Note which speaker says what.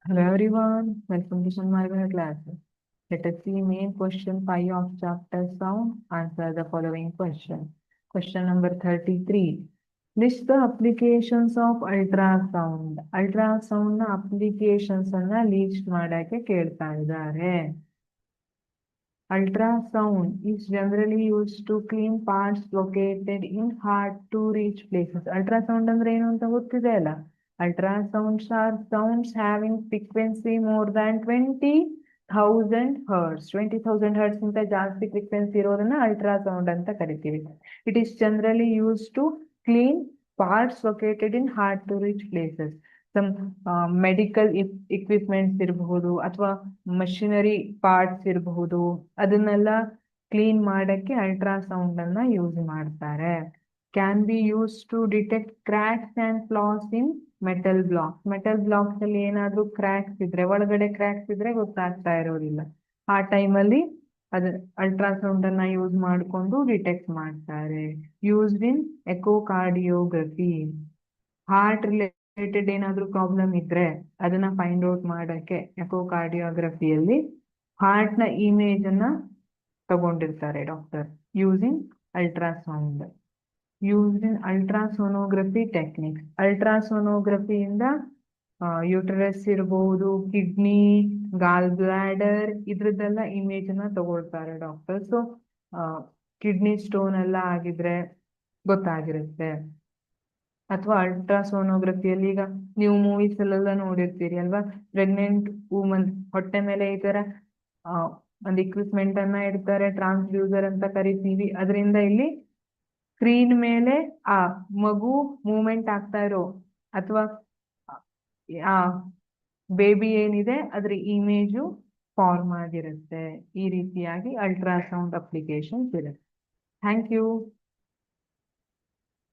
Speaker 1: Hello everyone, welcome to Sunmarga classes. Let us see main question 5 of chapter sound. Answer the following question. Question number 33. List the applications of ultrasound. Ultrasound ನ applications ಅನ್ನ list ಮಾಡಕ್ಕೆ ಕೇಳ್ತಾ ಇದ್ದಾರೆ. Ultrasound is generally used to clean parts located in hard to reach places. Ultrasound ಅಂದ್ರೆ ಏನು ಅಂತ ಗೊತ್ತಿದೆ ಅಲ್ಲ? Ultrasounds are sounds having frequency more than 20,000 hertz. 20,000 hertz ಇಂತ ಜಾಸ್ತಿ frequency ಇರೋದನ್ನ ultrasound ಅಂತ ಕರಿತೀವಿ. It is generally used to clean parts located in hard to reach places. Some medical equipments ಇರಬಹುದು ಅಥವಾ ಮಷಿನರಿ ಪಾರ್ಟ್ಸ್ ಇರಬಹುದು, ಅದನ್ನೆಲ್ಲ ಕ್ಲೀನ್ ಮಾಡಕ್ಕೆ ಅಲ್ಟ್ರಾಸೌಂಡ್ ಅನ್ನ ಯೂಸ್ ಮಾಡ್ತಾರೆ. Can be use to detect cracks and flaws in metal blocks. Metal blocks ಅಲ್ಲಿ ಏನಾದ್ರೂ cracks ಇದ್ರೆ, ಒಳಗಡೆ ಕ್ರ್ಯಾಕ್ಸ್ ಇದ್ರೆ ಗೊತ್ತಾಗ್ತಾ ಇರೋದಿಲ್ಲ. ಆ ಟೈಮಲ್ಲಿ ಅದ ಅಲ್ಟ್ರಾಸೌಂಡ್ ಅನ್ನ ಯೂಸ್ ಮಾಡಿಕೊಂಡು ಡಿಟೆಕ್ಟ್ ಮಾಡ್ತಾರೆ. Used in echocardiography. Heart related ಏನಾದ್ರೂ ಪ್ರಾಬ್ಲಮ್ ಇದ್ರೆ ಅದನ್ನ ಫೈಂಡ್ ಔಟ್ ಮಾಡಕ್ಕೆ ಎಕೋಕಾರ್ಡಿಯೋಗ್ರಫಿಯಲ್ಲಿ ಹಾರ್ಟ್ ನ ಇಮೇಜ್ ಅನ್ನ ತಗೊಂಡಿರ್ತಾರೆ doctor using ultrasound. Used in ultrasonography techniques. ಅಲ್ಟ್ರಾಸೋನೋಗ್ರಫಿಯಿಂದ ಯುಟರಸ್ ಇರಬಹುದು, ಕಿಡ್ನಿ, ಗಾಲ್ ಬ್ಲಾಡರ್ ಇದ್ರದ್ದೆಲ್ಲ ಇಮೇಜ್ ಅನ್ನ ತಗೊಳ್ತಾರೆ ಡಾಕ್ಟರ್. ಸೊ ಕಿಡ್ನಿ ಸ್ಟೋನ್ ಎಲ್ಲ ಆಗಿದ್ರೆ ಗೊತ್ತಾಗಿರುತ್ತೆ. ಅಥವಾ ಅಲ್ಟ್ರಾಸೋನೋಗ್ರಫಿಯಲ್ಲಿ ಈಗ ನೀವು ಮೂವೀಸ್ ಅಲ್ಲೆಲ್ಲ ನೋಡಿರ್ತೀರಿ ಅಲ್ವಾ, ಪ್ರೆಗ್ನೆಂಟ್ ವುಮನ್ ಹೊಟ್ಟೆ ಮೇಲೆ ಈ ತರ ಒಂದು ಇಕ್ವಿಪ್ಮೆಂಟ್ ಅನ್ನ ಇಡ್ತಾರೆ, ಟ್ರಾನ್ಸ್ಡ್ಯೂಸರ್ ಅಂತ ಕರಿತೀವಿ. ಅದರಿಂದ ಇಲ್ಲಿ ಸ್ಕ್ರೀನ್ ಮೇಲೆ ಆ ಮಗು ಮೂವ್ಮೆಂಟ್ ಆಗ್ತಾ ಇರೋ ಅಥವಾ ಆ ಬೇಬಿ ಏನಿದೆ ಅದ್ರ ಇಮೇಜು ಫಾರ್ಮ್ ಆಗಿರುತ್ತೆ. ಈ ರೀತಿಯಾಗಿ ಅಲ್ಟ್ರಾಸೌಂಡ್ ಅಪ್ಲಿಕೇಶನ್ಸ್ ಇರುತ್ತೆ. Thank you.